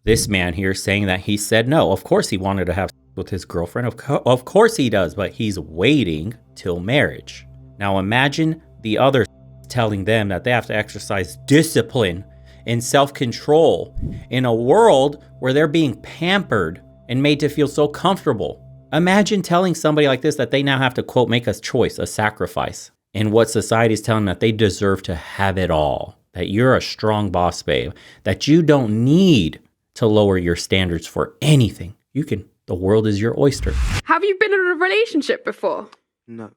This man here saying that he said no. Of course he wanted to have sex with his girlfriend. Of course he does, but he's waiting till marriage. Now imagine the other telling them that they have to exercise discipline and self-control in a world where they're being pampered and made to feel so comfortable. Imagine telling somebody like this that they now have to, quote, make a choice, a sacrifice, in what society is telling them that they deserve to have it all, that you're a strong boss babe, that you don't need to lower your standards for anything. You can, the world is your oyster. Have you been in a relationship before? No.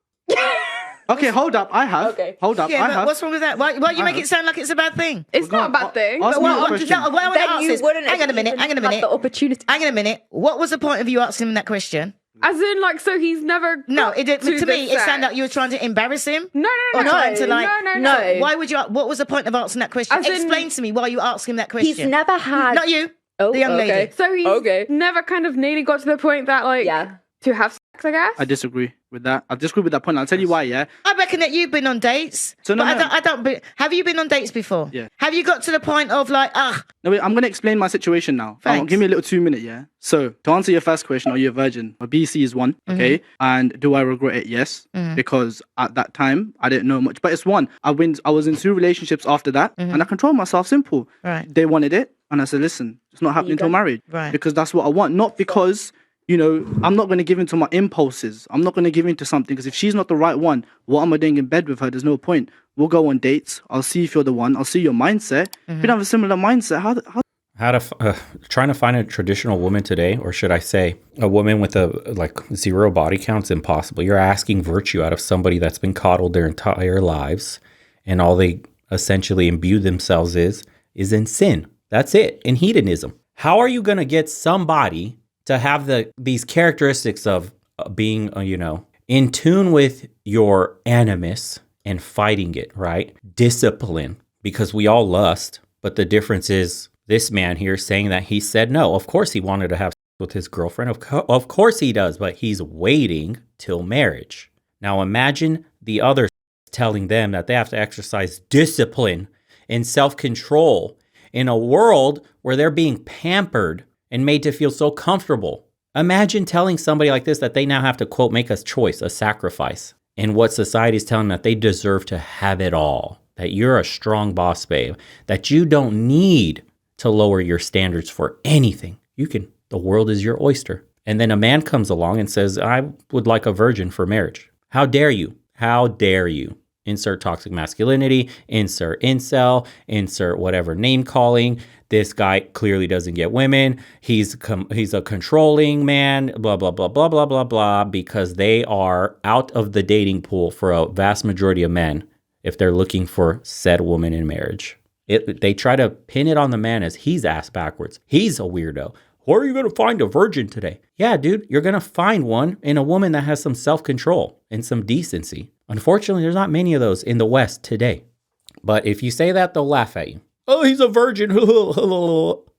Okay, hold up. I have. Okay. Hold up. I have. What's wrong with that? Why you make it sound like it's a bad thing? It's not a bad thing. Ask me a question. What I want to Then ask you is, wouldn't hang on a have minute, even hang on a had minute. the opportunity. Hang on a minute. What was the point of you asking him that question? As in, like, so he's never. No, got to me, this it sounded sex. like you were trying to embarrass him. No, Or trying to like. no. Why would you? What was the point of asking that question? As in- Explain to me why you asked him that question. He's never had. Not you. Oh, the young lady. So he's never kind of nearly got to the point that, like, to have sex, I guess. I disagree with that. I disagree with that point. I'll tell you why, yeah? I reckon that you've been on dates. So no, but no. I don't. Have you been on dates before? Yeah. Have you got to the point of like, No, wait, I'm going to explain my situation now. Thanks. Give me a little 2 minute, yeah? So, to answer your first question, are you a virgin? My BC is 1, okay? And do I regret it? Yes. Because at that time, I didn't know much. But it's 1. I was in 2 relationships after that, and I controlled myself, simple. Right. They wanted it, and I said, listen, it's not happening till marriage. Right. Because that's what I want. Not because, you know, I'm not going to give in to my impulses. I'm not going to give in to something, because if she's not the right one, what am I doing in bed with her? There's no point. We'll go on dates. I'll see if you're the one. I'll see your mindset. If you don't have a similar mindset, Trying to find a traditional woman today, or should I say a woman with a like 0 body count, is impossible. You're asking virtue out of somebody that's been coddled their entire lives, and all they essentially imbue themselves is in sin. That's it, in hedonism. How are you going to get somebody to have these characteristics of being, in tune with your animus and fighting it, right? Discipline, because we all lust, but the difference is this man here saying that he said no. Of course he wanted to have sex with his girlfriend. Of course he does, but he's waiting till marriage. Now imagine the other telling them that they have to exercise discipline and self-control in a world where they're being pampered and made to feel so comfortable. Imagine telling somebody like this that they now have to, quote, make a choice, a sacrifice, in what society is telling them that they deserve to have it all, that you're a strong boss babe, that you don't need to lower your standards for anything. You can, the world is your oyster. And then a man comes along and says, I would like a virgin for marriage. How dare you? How dare you? Insert toxic masculinity, insert incel, insert whatever name calling. This guy clearly doesn't get women. He's a controlling man, blah, blah, blah, blah, blah, blah, blah, because they are out of the dating pool for a vast majority of men if they're looking for said woman in marriage. They try to pin it on the man as he's ass backwards. He's a weirdo. Where are you going to find a virgin today? Yeah, dude, you're going to find one in a woman that has some self-control and some decency. Unfortunately, there's not many of those in the West today. But if you say that, they'll laugh at you. Oh, he's a virgin.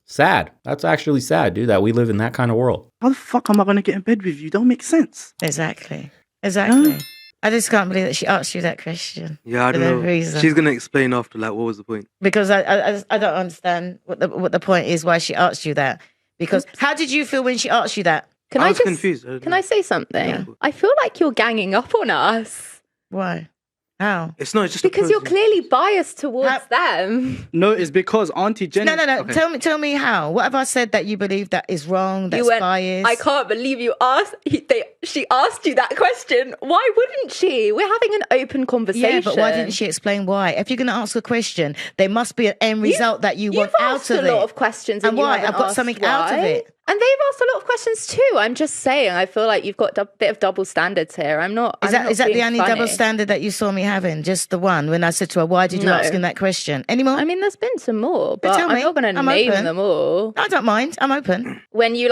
Sad. That's actually sad, dude, that we live in that kind of world. How the fuck am I going to get in bed with you? Don't make sense. Exactly. I just can't believe that she asked you that question. Yeah, I don't know. Reason. She's gonna explain after, like, what was the point? Because I don't understand what the point is why she asked you that. Because how did you feel when she asked you that? I was confused. Can I say something? Yeah. I feel like you're ganging up on us. Why? How? It's not. It's just Because you're clearly biased towards them. No, it's because Auntie Jenny... No. Okay. Tell me how. What have I said that you believe that is wrong, that's biased? I can't believe you asked. She asked you that question. Why wouldn't she? We're having an open conversation. Yeah, but why didn't she explain why? If you're going to ask a question, there must be an end result that you want out of it. You've asked a lot of questions. And why? I've got something out of it. And they've asked a lot of questions too. I'm just saying, I feel like you've got a bit of double standards here. Is that the only double standard that you saw me having? Just the one when I said to her, why did you ask him that question? Any more? I mean, there's been some more, but I'm not going to name them all. I don't mind. I'm open. When you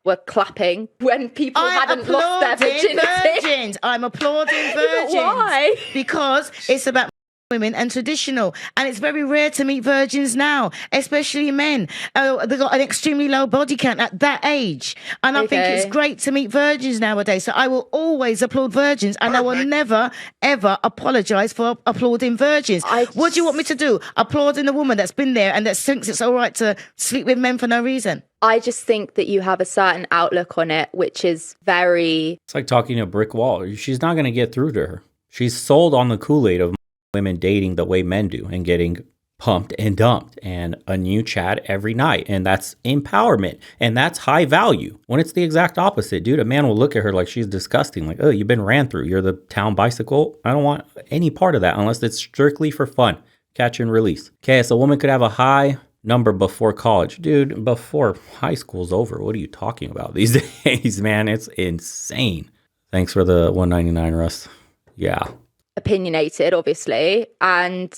were clapping, when people hadn't lost their virginity. I'm applauding virgins. Why? Because it's about women and traditional. And it's very rare to meet virgins now, especially men. They've got an extremely low body count at that age. And I think it's great to meet virgins nowadays. So I will always applaud virgins, and I will never, ever apologize for applauding virgins. What do you want me to do? Applauding a woman that's been there and that thinks it's all right to sleep with men for no reason? I just think that you have a certain outlook on it, which is very... It's like talking to a brick wall. She's not going to get through to her. She's sold on the Kool-Aid of women dating the way men do and getting pumped and dumped and a new chat every night. And that's empowerment. And that's high value. When it's the exact opposite, dude, a man will look at her like she's disgusting. Like, oh, you've been ran through. You're the town bicycle. I don't want any part of that unless it's strictly for fun. Catch and release. Okay, so a woman could have a high number before college. Dude, before high school's over. What are you talking about these days, man? It's insane. Thanks for the $1.99, Russ. Yeah. Opinionated, obviously, and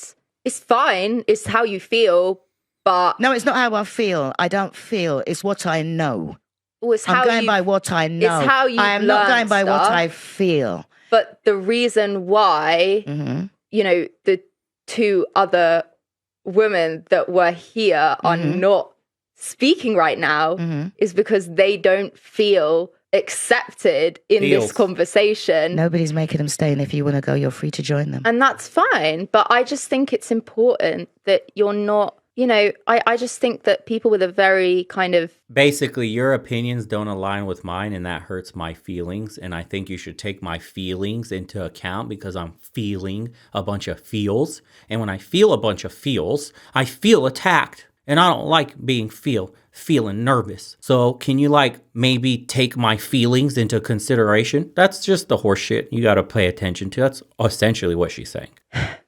it's fine. It's how you feel, but... No, it's not how I feel. I don't feel. It's what I know. Well, I'm going by what I know. It's how you I am not going by what I feel. But the reason why, you know, the two other women that were here are not speaking right now is because they don't feel accepted in this conversation. Nobody's making them stay, and if you want to go, you're free to join them. And that's fine. But I just think it's important that you're not, you know, I just think that people with a very kind of... Basically, your opinions don't align with mine, and that hurts my feelings. And I think you should take my feelings into account because I'm feeling a bunch of feels. And when I feel a bunch of feels, I feel attacked. And I don't like being feeling nervous. So can you maybe take my feelings into consideration? That's just the horse shit you got to pay attention to. That's essentially what she's saying.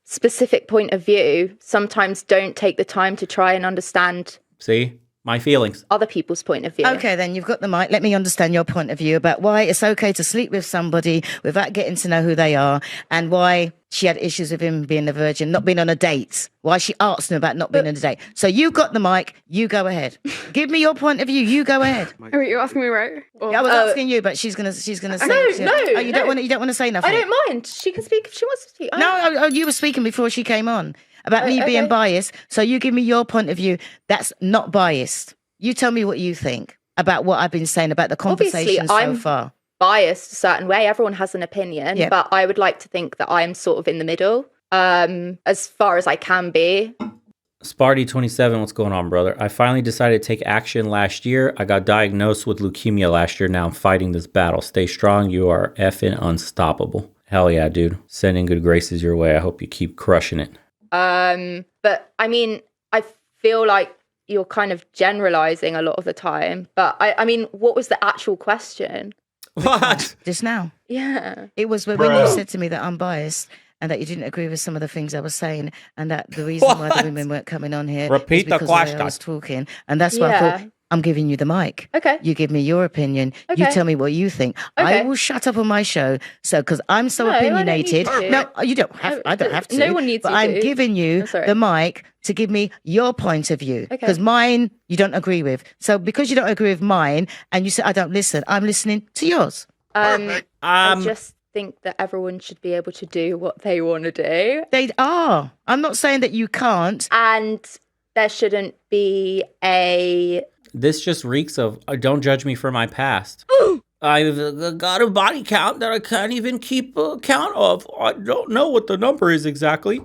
Specific point of view sometimes don't take the time to try and understand. See? My feelings. Other people's point of view. Okay, then you've got the mic. Let me understand your point of view about why it's okay to sleep with somebody without getting to know who they are, and why she had issues with him being a virgin, not being on a date. Why she asked him about not being on a date. So you got the mic. You go ahead. Give me your point of view. You go ahead. Oh, you're asking me, right? Or... Yeah, I was asking you, but she's gonna say. No. Oh, you don't want to say nothing. I don't mind. She can speak if she wants to speak. No, you were speaking before she came on about me being biased. So you give me your point of view. That's not biased. You tell me what you think about what I've been saying about the conversation so far. Biased a certain way. Everyone has an opinion, but I would like to think that I'm sort of in the middle, as far as I can be. Sparty27, what's going on, brother? I finally decided to take action last year. I got diagnosed with leukemia last year. Now I'm fighting this battle. Stay strong. You are effing unstoppable. Hell yeah, dude. Sending good graces your way. I hope you keep crushing it. But I mean, I feel like you're kind of generalizing a lot of the time. But I mean, what was the actual question? What? Just now. Yeah. It was when you said to me that I'm biased and that you didn't agree with some of the things I was saying, and that the reason why the women weren't coming on here Repeat is because the question. I was talking. And that's why I thought, I'm giving you the mic. Okay. You give me your opinion. Okay. You tell me what you think. Okay. I will shut up on my show. So, because I'm so opinionated. No, you don't have. I don't have to. No one needs but you I'm to. giving you the mic to give me your point of view. Because mine you don't agree with. So, because you don't agree with mine, and you say I don't listen, I'm listening to yours. I just think that everyone should be able to do what they want to do. They are. I'm not saying that you can't. And there shouldn't be a... This just reeks of, don't judge me for my past. I've got a body count that I can't even keep count of. I don't know what the number is exactly.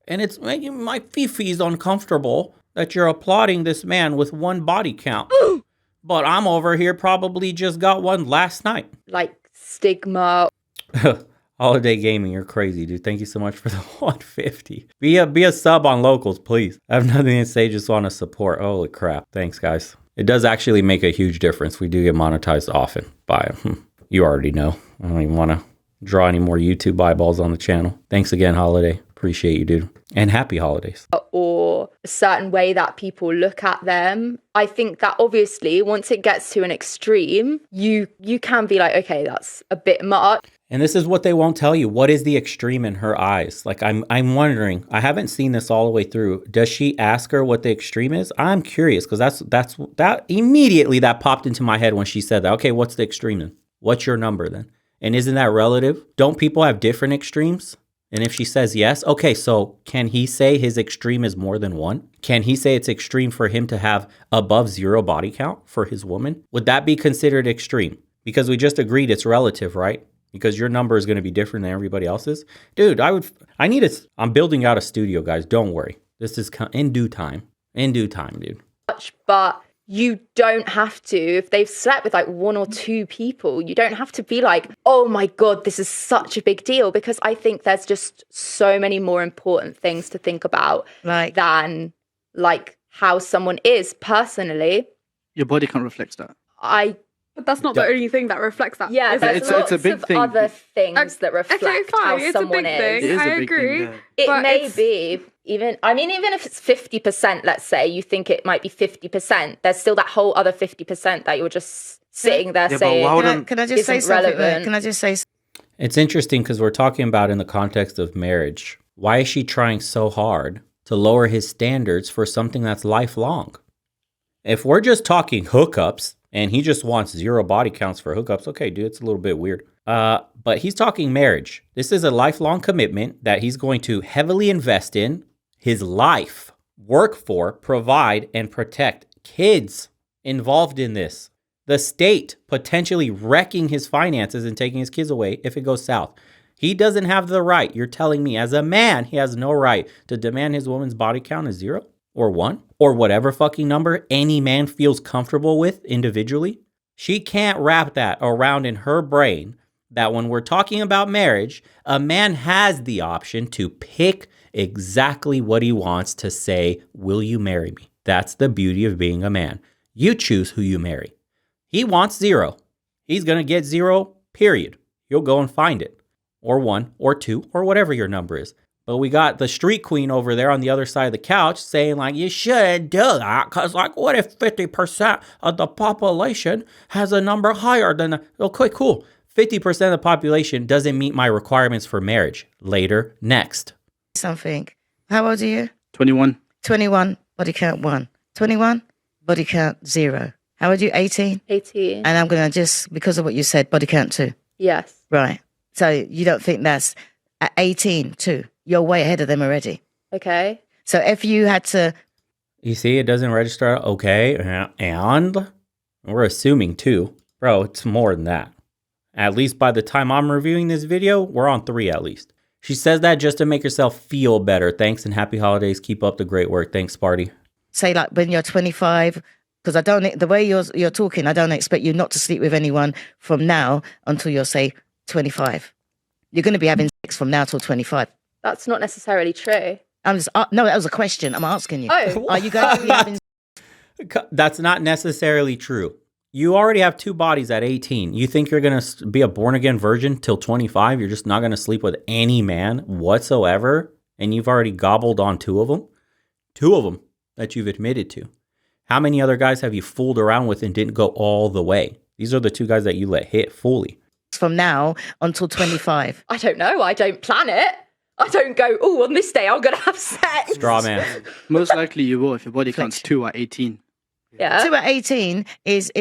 And it's making my fifis uncomfortable that you're applauding this man with one body count. But I'm over here probably just got one last night. Like stigma. Holiday Gaming, you're crazy, dude. Thank you so much for the 150. Be a sub on locals, please. I have nothing to say, just want to support. Holy crap. Thanks, guys. It does actually make a huge difference. We do get monetized often by, you already know. I don't even want to draw any more YouTube eyeballs on the channel. Thanks again, Holiday. Appreciate you, dude. And happy holidays. Or a certain way that people look at them. I think that obviously once it gets to an extreme, you can be like, okay, that's a bit much. And this is what they won't tell you. What is the extreme in her eyes? Like, I'm wondering, I haven't seen this all the way through. Does she ask her what the extreme is? I'm curious, because that immediately that popped into my head when she said that. Okay, what's the extreme then? What's your number then? And isn't that relative? Don't people have different extremes? And if she says yes, okay, so can he say his extreme is more than 1? Can he say it's extreme for him to have above 0 body count for his woman? Would that be considered extreme? Because we just agreed it's relative, right? Because your number is going to be different than everybody else's. Dude, I'm building out a studio, guys. Don't worry. This is in due time. In due time, dude. But you don't have to, if they've slept with like 1 or 2 people, you don't have to be like, oh my God, this is such a big deal, because I think there's just so many more important things to think about than like how someone is personally. Your body can't reflect that. But that's not the only thing that reflects that. Yeah, there's lots it's a big of thing. other things that reflect how it's someone a big is. thing. It is a I big agree. thing, It but may be even if it's 50%, let's say, you think it might be 50%, there's still that whole other 50% that you're just sitting there saying, can I just say something? Can I just say It's interesting because we're talking about in the context of marriage. Why is she trying so hard to lower his standards for something that's lifelong? If we're just talking hookups and he just wants 0 body counts for hookups, okay, dude, it's a little bit weird. But he's talking marriage. This is a lifelong commitment that he's going to heavily invest in his life, work for, provide, and protect kids involved in this. The state potentially wrecking his finances and taking his kids away if it goes south. He doesn't have the right. You're telling me as a man, he has no right to demand his woman's body count is 0 or 1 or whatever fucking number any man feels comfortable with individually. She can't wrap that around in her brain that when we're talking about marriage, a man has the option to pick exactly what he wants to say, will you marry me? That's the beauty of being a man. You choose who you marry. He wants 0. He's going to get 0, period. You'll go and find it. Or 1, or 2, or whatever your number is. But we got the street queen over there on the other side of the couch saying like, you shouldn't do that because like, what if 50% of the population has a number higher than okay, cool. 50% of the population doesn't meet my requirements for marriage. Later, next. something? How old are you? 21. 21, body count 1. 21, body count 0. How old are you? 18? 18. And I'm going to just, because of what you said, body count 2. Yes. Right. So you don't think that's at 18 too? You're way ahead of them already. Okay. So if you had to... You see, it doesn't register. Okay. And we're assuming 2. Bro, it's more than that. At least by the time I'm reviewing this video, we're on 3 at least. She says that just to make herself feel better. Thanks and happy holidays. Keep up the great work. Thanks, Sparty. Say like when you're 25, because I don't, the way you're talking, I don't expect you not to sleep with anyone from now until you're, say, 25. You're going to be having sex from now till 25. That's not necessarily true. I'm just, no, that was a question. I'm asking you. Oh. Are you going to be having... That's not necessarily true. You already have 2 bodies at 18. You think you're going to be a born-again virgin till 25? You're just not going to sleep with any man whatsoever? And you've already gobbled on 2 of them? 2 of them that you've admitted to. How many other guys have you fooled around with and didn't go all the way? These are the 2 guys that you let hit fully. From now until 25. I don't know. I don't plan it. I don't go, oh, on this day I'm going to have sex. Straw man. Most likely you will if your body count's 2 at 18. Yeah. 2 at 18 is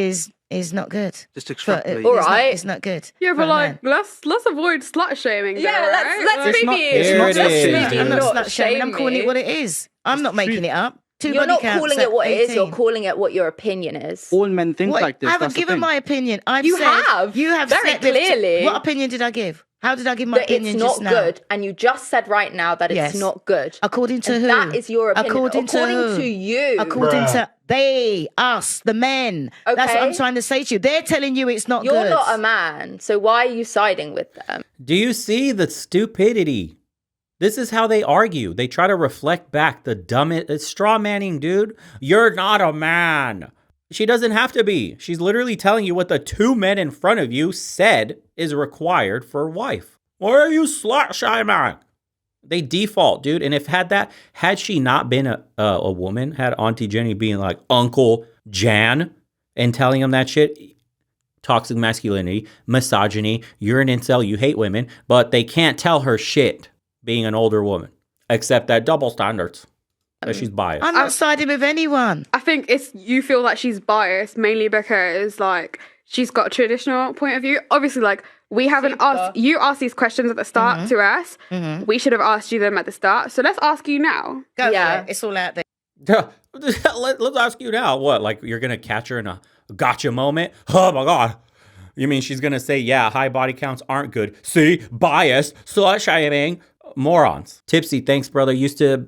not good. Just extrapolate. All right. It's not good. Yeah, for but a like, man. let's avoid slut shaming. Yeah, there, let's right? It's not- maybe... it's not let's slut shaming. maybe I'm not not slut shaming. I'm shame calling me. it what it is. I'm not making it up. 2 You're body not counts calling at it what it is. You're 18. calling it what your opinion is. All men think What? like this. I haven't That's the given thing. my opinion. You said, have. You have Very slept with- clearly. What opinion did I give? How did I give my That opinion it's not just now? good, and you just said right now that Yes. it's not good. According to And who? that is your opinion. According to who? to you. According to they, us, the men. That's what Okay. I'm trying to say to you. They're telling you it's not You're good. not a man, so why are you siding with them? Do you see the stupidity? This is how they argue. They try to reflect back the dumbest. It's straw manning, dude. You're not a man. She doesn't have to be. She's literally telling you what the 2 men in front of you said is required for a wife. Why are you slut shaming? They default, dude. And had she not been a woman, had Auntie Jenny being like Uncle Jan and telling him that shit, toxic masculinity, misogyny, you're an incel, you hate women, but they can't tell her shit being an older woman, except that double standards, that she's biased. I'm not siding with anyone. I think it's you feel that she's biased mainly because like she's got a traditional point of view. Obviously, like we haven't asked you asked these questions at the start to us. We should have asked you them at the start. So let's ask you now. Go for it. It's all out there. Let's ask you now. What? Like you're gonna catch her in a gotcha moment? Oh my god! You mean she's gonna say, "Yeah, high body counts aren't good." See, biased, slut shaming, morons. Tipsy, thanks, brother. Used to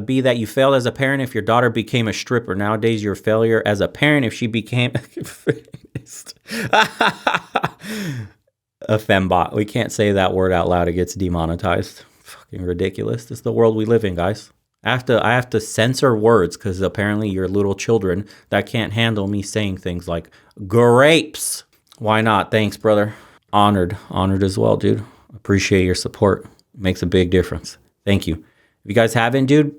be that you failed as a parent if your daughter became a stripper. Nowadays, you're a failure as a parent if she became a fembot. We can't say that word out loud; it gets demonetized. Fucking ridiculous. It's the world we live in, guys. I have to censor words because apparently you're little children that can't handle me saying things like grapes. Why not? Thanks, brother. Honored as well, dude. Appreciate your support. Makes a big difference. Thank you. If you guys haven't, dude,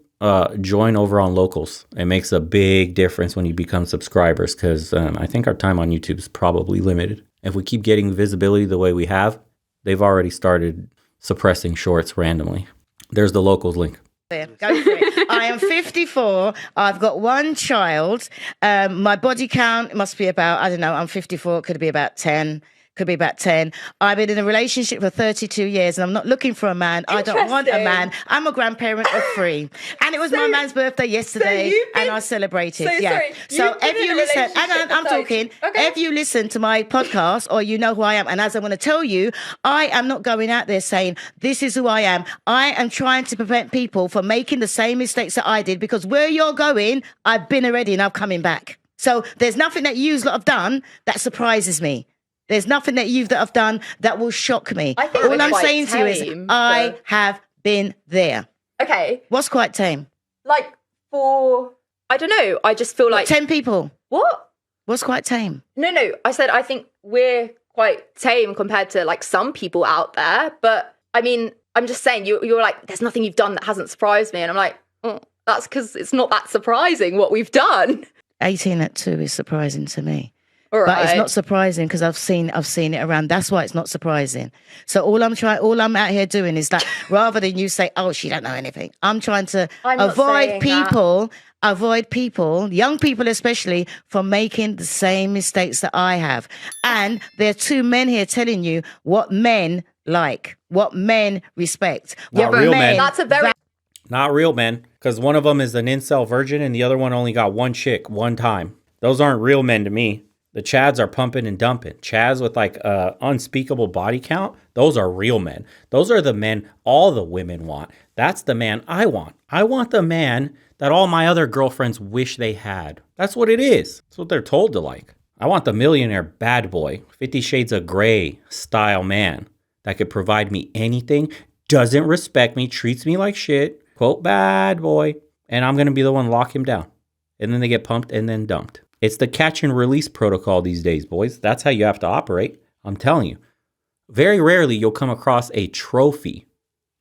join over on Locals. It makes a big difference when you become subscribers because I think our time on YouTube is probably limited. If we keep getting visibility the way we have, they've already started suppressing shorts randomly. There's the Locals link. Go for it. I am 54. I've got one child. My body count must be about, I don't know, I'm 54. Could be about 10. Could be about 10. I've been in a relationship for 32 years and I'm not looking for a man. I don't want a man. I'm a grandparent of 3. And it was my man's birthday yesterday and I celebrated. So if you listen, hang on, I'm talking. Okay. If you listen to my podcast or you know who I am, and as I'm going to tell you, I am not going out there saying, this is who I am. I am trying to prevent people from making the same mistakes that I did because where you're going, I've been already and I'm coming back. So there's nothing that you've lot have done that surprises me. There's nothing that have done that will shock me. All I'm saying to you is I have been there. Okay. What's quite tame? Like I don't know. I just feel like 10 people. What? What's quite tame? No. I said I think we're quite tame compared to like some people out there. But I mean, I'm just saying you're like, there's nothing you've done that hasn't surprised me. And I'm like, that's because it's not that surprising what we've done. 18 at 2 is surprising to me. Right. But it's not surprising because I've seen it around. That's why it's not surprising. So all I'm out here doing is that rather than you say, "Oh, she don't know anything," I'm trying to avoid people, young people especially, from making the same mistakes that I have. And there are 2 men here telling you what men like, what men respect. Not real men. That's a very not real men, because one of them is an incel virgin and the other one only got one chick one time. Those aren't real men to me. The Chads are pumping and dumping. Chads with like unspeakable body count, those are real men. Those are the men all the women want. That's the man I want. I want the man that all my other girlfriends wish they had. That's what it is. That's what they're told to like. I want the millionaire bad boy, 50 Shades of Grey style man that could provide me anything, doesn't respect me, treats me like shit, quote, bad boy, and I'm going to be the one to lock him down. And then they get pumped and then dumped. It's the catch and release protocol these days, boys. That's how you have to operate. I'm telling you. Very rarely you'll come across a trophy.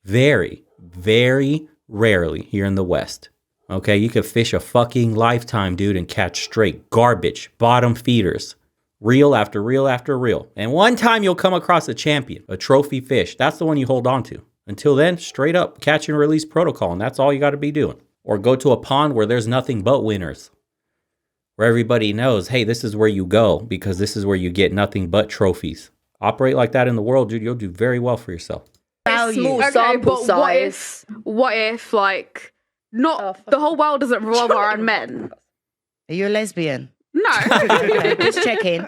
Very, very rarely here in the West. Okay, you could fish a fucking lifetime, dude, and catch straight garbage, bottom feeders. Reel after reel after reel. And one time you'll come across a champion, a trophy fish. That's the one you hold on to. Until then, straight up catch and release protocol. And that's all you got to be doing. Or go to a pond where there's nothing but winners. Where everybody knows, hey, this is where you go because this is where you get nothing but trophies. Operate like that in the world, dude. You'll do very well for yourself. Small sample size. What if like, not the whole world doesn't revolve around men? Are you a lesbian? No. Just checking.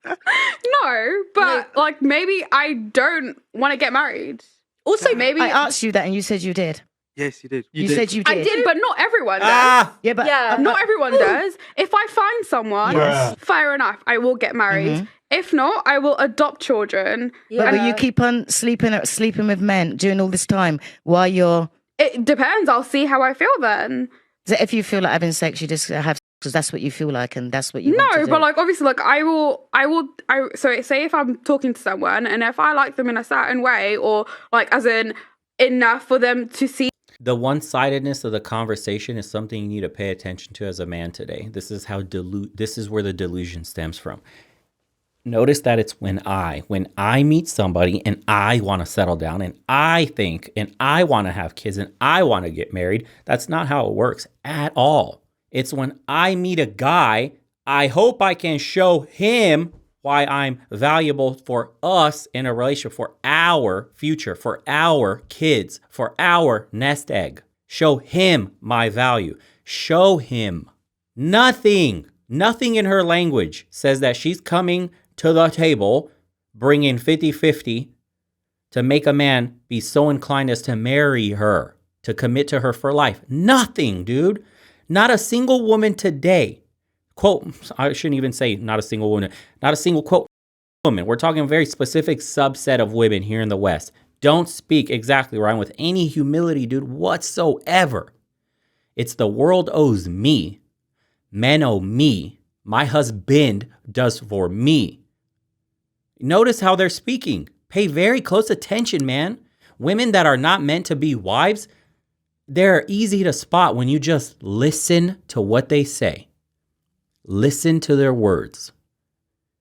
No, but like maybe I don't want to get married. Also, maybe I asked you that and you said you did. Yes, you did. You said you did. I did, but not everyone does. Yeah, but not everyone does. If I find someone, fair enough, I will get married. Mm-hmm. If not, I will adopt children. Yeah. But will you keep on sleeping with men during all this time while you're... It depends. I'll see how I feel then. So if you feel like having sex, you just have because that's what you feel like and that's what you want to do. No, but like obviously like so say if I'm talking to someone and if I like them in a certain way or like as in enough for them to see. The one-sidedness of the conversation is something you need to pay attention to as a man today. This is how this is where the delusion stems from. Notice that it's when I meet somebody and I want to settle down and I think and I want to have kids and I want to get married. That's not how it works at all. It's when I meet a guy, I hope I can show him why I'm valuable for us in a relationship, for our future, for our kids, for our nest egg. Show him my value. Show him. Nothing in her language says that she's coming to the table bringing 50-50 to make a man be so inclined as to marry her, to commit to her for life. Nothing, dude. Not a single woman today. Quote, I shouldn't even say not a single woman. Not a single, quote, woman. We're talking a very specific subset of women here in the West. Don't speak exactly, Ryan, with any humility, dude, whatsoever. It's the world owes me. Men owe me. My husband does for me. Notice how they're speaking. Pay very close attention, man. Women that are not meant to be wives, they're easy to spot when you just listen to what they say. Listen to their words.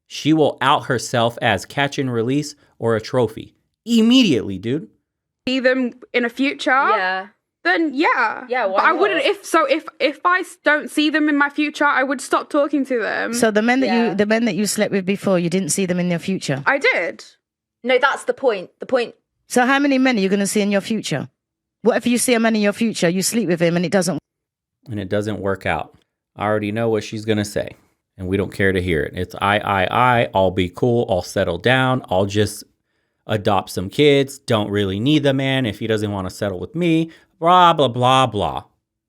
She will out herself as catch and release or a trophy. Immediately, dude. See them in a future? Yeah. Then yeah. Yeah, why but I not? wouldn't if I don't see them in my future, I would stop talking to them. So the men that you slept with before, you didn't see them in your future. I did. No, that's the point. The point. So how many men are you going to see in your future? What if you see a man in your future, you sleep with him and it doesn't work out? I already know what she's going to say, and we don't care to hear it. It's I'll be cool, I'll settle down, I'll just adopt some kids, don't really need the man if he doesn't want to settle with me, blah, blah, blah, blah.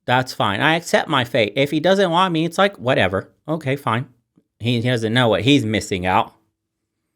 That's fine. I accept my fate. If he doesn't want me, it's like, whatever. Okay, fine. He doesn't know what he's missing out.